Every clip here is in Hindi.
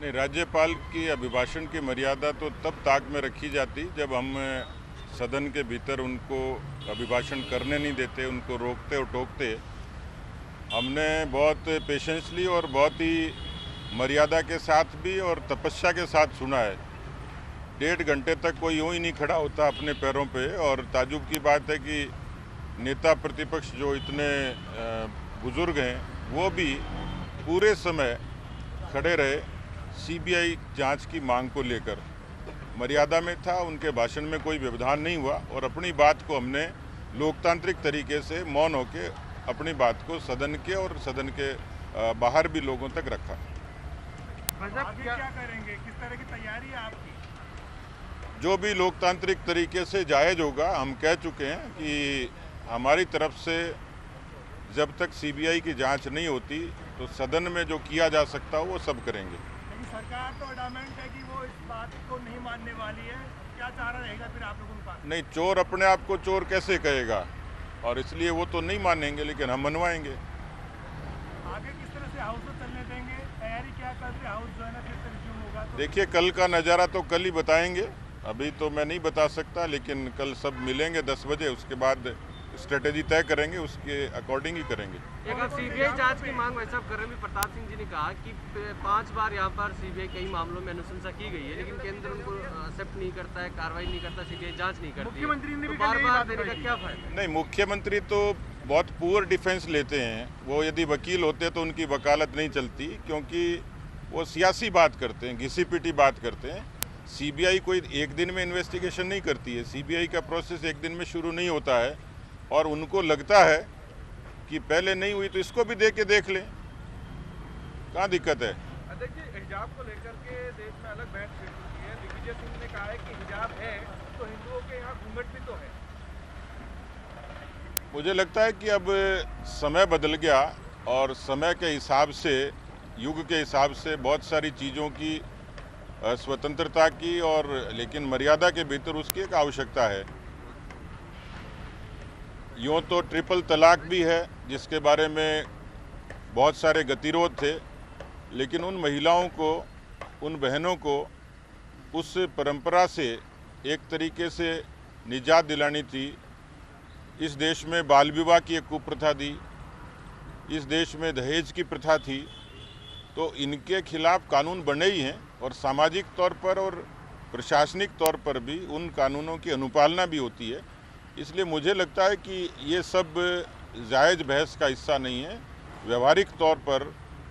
नहीं, राज्यपाल की अभिभाषण की मर्यादा तो तब ताक में रखी जाती जब हम सदन के भीतर उनको अभिभाषण करने नहीं देते, उनको रोकते और टोकते। हमने बहुत पेशेंसली और बहुत ही मर्यादा के साथ भी और तपस्या के साथ सुना है। 1.5 घंटे तक कोई यूँ ही नहीं खड़ा होता अपने पैरों पे। और ताजुब की बात है कि नेता प्रतिपक्ष जो इतने बुजुर्ग हैं वो भी पूरे समय खड़े रहे सीबीआई जांच की मांग को लेकर। मर्यादा में था, उनके भाषण में कोई व्यवधान नहीं हुआ और अपनी बात को हमने लोकतांत्रिक तरीके से मौन होकर अपनी बात को सदन के और सदन के बाहर भी लोगों तक रखा। आगे क्या करेंगे, किस तरह की तैयारी है आपकी? जो भी लोकतांत्रिक तरीके से जायज़ होगा, हम कह चुके हैं कि हमारी तरफ से जब तक सीबीआई की जांच नहीं होती तो सदन में जो किया जा सकता हो वो सब करेंगे। लेकिन सरकार तो अडामेंट है कि वो इस बात को नहीं मानने वाली है, क्या चारा रहेगा फिर आप लोगों का? नहीं, चोर अपने आप को चोर कैसे कहेगा, और इसलिए वो तो नहीं मानेंगे, लेकिन हम मनवाएंगे। आगे किस तरह से हाउस को चलने देंगे, तैयारी क्या कर रहे? हाउस जो है ना फिर रिज्यूम होगा तो देखिए, कल का नज़ारा तो कल ही बताएंगे, अभी तो मैं नहीं बता सकता, लेकिन कल सब मिलेंगे 10 बजे, उसके बाद स्ट्रेटेजी तय करेंगे, उसके अकॉर्डिंग ही करेंगे। एक आप सीबीआई जांच की मांग वैसे कर रहे हैं। प्रताप सिंह जी ने कहा कि 5 बार यहाँ पर सीबीआई कई मामलों में अनुशंसा की गई है, लेकिन केंद्र उनको एक्सेप्ट नहीं करता है, कार्रवाई नहीं करता, सीबीआई जांच नहीं करती। मुख्यमंत्री ने भी तो बार-बार देने का क्या फायदा? नहीं, मुख्यमंत्री तो बहुत पुअर डिफेंस लेते हैं। वो यदि वकील होते तो उनकी वकालत नहीं चलती, क्योंकि वो सियासी बात करते हैं, घिसी-पिटी बात करते हैं। सीबीआई कोई एक दिन में इन्वेस्टिगेशन नहीं करती है। सीबीआई का प्रोसेस एक दिन में शुरू नहीं होता है, और उनको लगता है कि पहले नहीं हुई तो इसको भी दे के देख लें, कहाँ दिक्कत है। अध्यक्ष जी, हिजाब को लेकर के देश में अलग बहस छिड़ चुकी है। दिग्विजय सिंह ने कहा है कि हिजाब है तो हिंदुओं के यहाँ घूंघट भी तो है। मुझे लगता है कि अब समय बदल गया और समय के हिसाब से, युग के हिसाब से बहुत सारी चीज़ों की स्वतंत्रता की, और लेकिन मर्यादा के भीतर उसकी एक आवश्यकता है। यूँ तो ट्रिपल तलाक भी है, जिसके बारे में बहुत सारे गतिरोध थे, लेकिन उन महिलाओं को, उन बहनों को उस परंपरा से एक तरीके से निजात दिलानी थी। इस देश में बाल विवाह की एक कुप्रथा थी, इस देश में दहेज की प्रथा थी, तो इनके खिलाफ कानून बने ही हैं, और सामाजिक तौर पर और प्रशासनिक तौर पर भी उन कानूनों की अनुपालना भी होती है। इसलिए मुझे लगता है कि ये सब जायज़ बहस का हिस्सा नहीं है। व्यवहारिक तौर पर,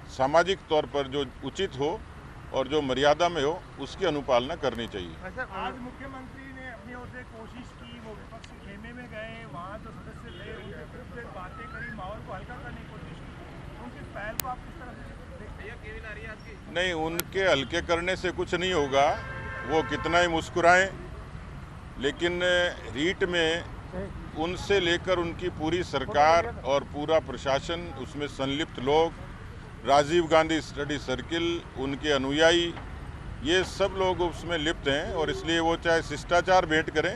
सामाजिक तौर पर जो उचित हो और जो मर्यादा में हो, उसकी अनुपालना करनी चाहिए। आज मुख्यमंत्री ने अपनी ओर से कोशिश की, वो विपक्ष के खेमे में गए, वहाँ जो सदस्य थे उनसे खूब देर बातें करी, माहौल को हल्का करने की कोशिश की। उनकी पहल को आप किस तरह से देखते हैं? केविन आ रही है आपकी? नहीं, उनके हल्के करने से कुछ नहीं होगा, वो कितना ही मुस्कुराएं, लेकिन रीट में उनसे लेकर उनकी पूरी सरकार और पूरा प्रशासन, उसमें संलिप्त लोग, राजीव गांधी स्टडी सर्किल, उनके अनुयायी, ये सब लोग उसमें लिप्त हैं, और इसलिए वो चाहे शिष्टाचार भेंट करें,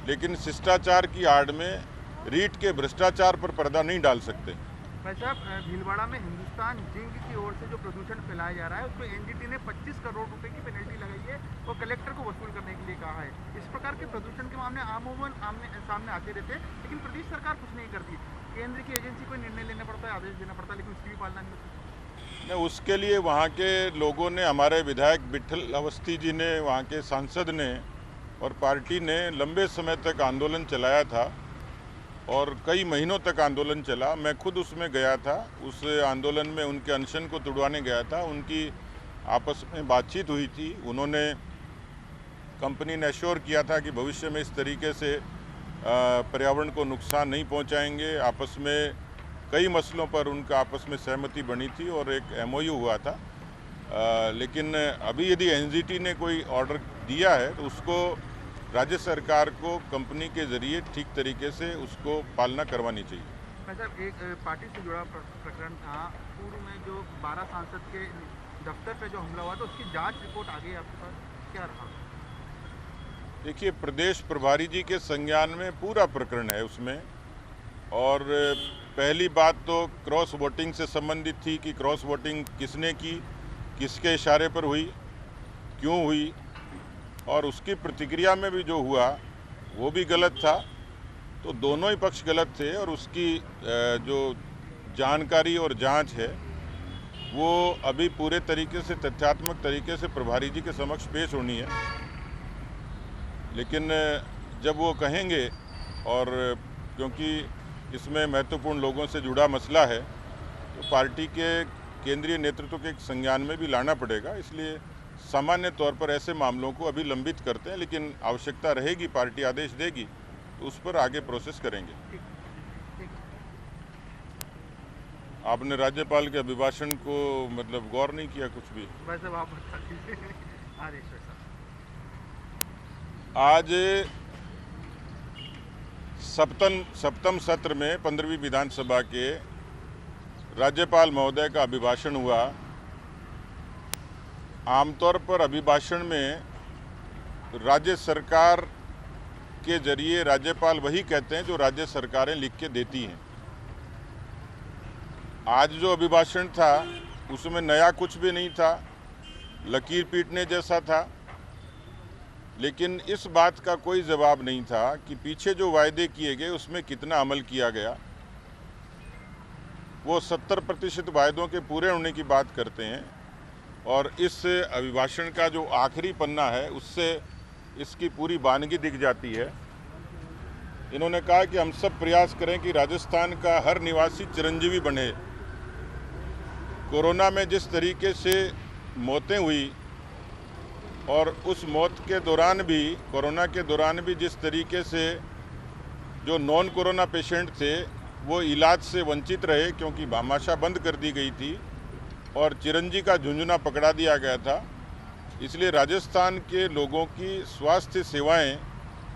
लेकिन शिष्टाचार की आड़ में रीट के भ्रष्टाचार पर पर्दा नहीं डाल सकते। भाई साहब, भीलवाड़ा में हिंदुस्तान जिंक की ओर से जो प्रदूषण फैलाया जा रहा है, उसमें एनजीटी ने 25 करोड़ रुपए की पेनल्टी लगाई है और कलेक्टर को वसूल करने के लिए कहा है। इस प्रकार के प्रदूषण के मामले आमूमन सामने आते रहते हैं, लेकिन प्रदेश सरकार कुछ नहीं करती। केंद्र की एजेंसी को निर्णय लेना पड़ता है, आदेश देना पड़ता है, लेकिन उसकी भी पालना नहीं होती। नहीं, उसके लिए वहाँ के लोगों ने, हमारे विधायक विठल अवस्थी जी ने, वहाँ के सांसद ने और पार्टी ने लंबे समय तक आंदोलन चलाया था, और कई महीनों तक आंदोलन चला। मैं खुद उसमें गया था, उस आंदोलन में उनके अनशन को तुड़वाने गया था। उनकी आपस में बातचीत हुई थी। उन्होंने, कंपनी ने एश्योर किया था कि भविष्य में इस तरीके से पर्यावरण को नुकसान नहीं पहुंचाएंगे। आपस में कई मसलों पर उनका आपस में सहमति बनी थी और एक एमओयू हुआ था। लेकिन अभी यदि एनजीटी ने कोई ऑर्डर दिया है तो उसको राज्य सरकार को कंपनी के जरिए ठीक तरीके से उसको पालना करवानी चाहिए। साहब, एक पार्टी से जुड़ा प्रकरण था, पूर्व में जो 12 सांसद के दफ्तर पे जो हमला हुआ था, उसकी जांच रिपोर्ट आ गई आपके पास, क्या रहा? देखिए, प्रदेश प्रभारी जी के संज्ञान में पूरा प्रकरण है उसमें, और पहली बात तो क्रॉस वोटिंग से संबंधित थी कि क्रॉस वोटिंग किसने की, किसके इशारे पर हुई, क्यों हुई, और उसकी प्रतिक्रिया में भी जो हुआ वो भी गलत था। तो दोनों ही पक्ष गलत थे और उसकी जो जानकारी और जांच है वो अभी पूरे तरीके से तथ्यात्मक तरीके से प्रभारी जी के समक्ष पेश होनी है। लेकिन जब वो कहेंगे, और क्योंकि इसमें महत्वपूर्ण लोगों से जुड़ा मसला है, तो पार्टी के केंद्रीय नेतृत्व के संज्ञान में भी लाना पड़ेगा। इसलिए सामान्य तौर पर ऐसे मामलों को अभी लंबित करते हैं, लेकिन आवश्यकता रहेगी, पार्टी आदेश देगी तो उस पर आगे प्रोसेस करेंगे। आपने राज्यपाल के अभिभाषण को मतलब गौर नहीं किया कुछ भी? वैसे आप बता दीजिए आदेश साहब। आज सप्तम सत्र में 15वीं विधानसभा के राज्यपाल महोदय का अभिभाषण हुआ। आमतौर पर अभिभाषण में राज्य सरकार के जरिए राज्यपाल वही कहते हैं जो राज्य सरकारें लिख के देती हैं। आज जो अभिभाषण था उसमें नया कुछ भी नहीं था, लकीर पीटने जैसा था, लेकिन इस बात का कोई जवाब नहीं था कि पीछे जो वायदे किए गए उसमें कितना अमल किया गया। वो 70% वायदों के पूरे होने की बात करते हैं और इस अभिभाषण का जो आखिरी पन्ना है उससे इसकी पूरी वानगी दिख जाती है। इन्होंने कहा कि हम सब प्रयास करें कि राजस्थान का हर निवासी चिरंजीवी बने। कोरोना में जिस तरीके से मौतें हुई और उस मौत के दौरान भी, कोरोना के दौरान भी जिस तरीके से जो नॉन कोरोना पेशेंट थे वो इलाज से वंचित रहे क्योंकि भामाशाह बंद कर दी गई थी और चिरंजी का झुंझुना पकड़ा दिया गया था। इसलिए राजस्थान के लोगों की स्वास्थ्य सेवाएं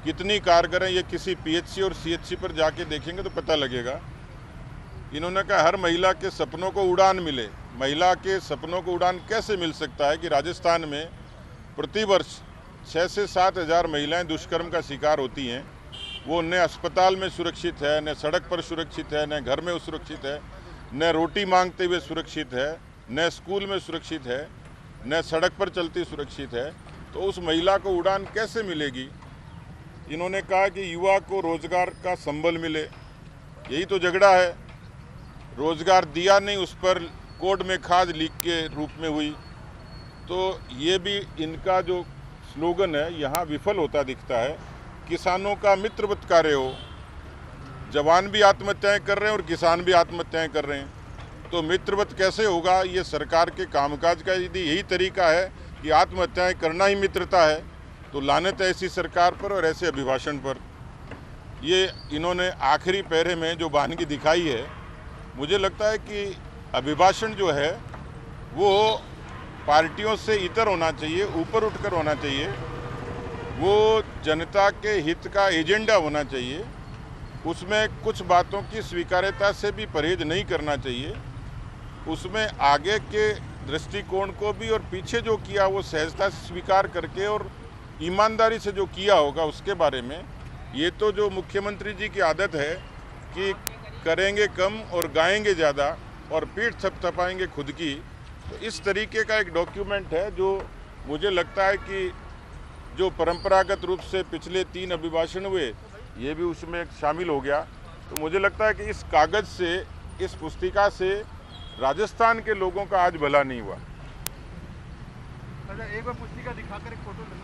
कितनी कारगर हैं ये किसी पीएचसी और सीएचसी पर जाके देखेंगे तो पता लगेगा। इन्होंने कहा हर महिला के सपनों को उड़ान मिले। महिला के सपनों को उड़ान कैसे मिल सकता है कि राजस्थान में प्रतिवर्ष 6 से 7 हज़ार महिलाएं दुष्कर्म का शिकार होती हैं। वो न अस्पताल में सुरक्षित है, न सड़क पर सुरक्षित है, न घर में सुरक्षित है, न रोटी मांगते हुए सुरक्षित है, न स्कूल में सुरक्षित है, न सड़क पर चलती सुरक्षित है। तो उस महिला को उड़ान कैसे मिलेगी? इन्होंने कहा कि युवा को रोजगार का संबल मिले, यही तो झगड़ा है। रोजगार दिया नहीं, उस पर कोर्ट में खाद लीक के रूप में हुई। तो ये भी इनका जो स्लोगन है यहाँ विफल होता दिखता है। किसानों का मित्रवत कार्य हो, जवान भी आत्महत्याएं कर रहे हैं और किसान भी आत्महत्याएं कर रहे हैं, तो मित्रवत कैसे होगा? ये सरकार के कामकाज का यदि यही तरीका है कि आत्महत्याएं करना ही मित्रता है तो लानत है ऐसी सरकार पर और ऐसे अभिभाषण पर। ये इन्होंने आखिरी पैरे में जो वानगी दिखाई है, मुझे लगता है कि अभिभाषण जो है वो पार्टियों से इतर होना चाहिए, ऊपर उठकर होना चाहिए। वो जनता के हित का एजेंडा होना चाहिए। उसमें कुछ बातों की स्वीकार्यता से भी परहेज नहीं करना चाहिए। उसमें आगे के दृष्टिकोण को भी और पीछे जो किया वो सहजता से स्वीकार करके और ईमानदारी से जो किया होगा उसके बारे में। ये तो जो मुख्यमंत्री जी की आदत है कि करेंगे कम और गाएंगे ज़्यादा और पीठ थपथपाएंगे खुद की, तो इस तरीके का एक डॉक्यूमेंट है जो मुझे लगता है कि जो परंपरागत रूप से पिछले 3 अभिभाषण हुए ये भी उसमें एक शामिल हो गया। तो मुझे लगता है कि इस कागज़ से, इस पुस्तिका से राजस्थान के लोगों का आज भला नहीं हुआ। अच्छा, एक बार पुस्तिका दिखाकर एक फोटो ले लो।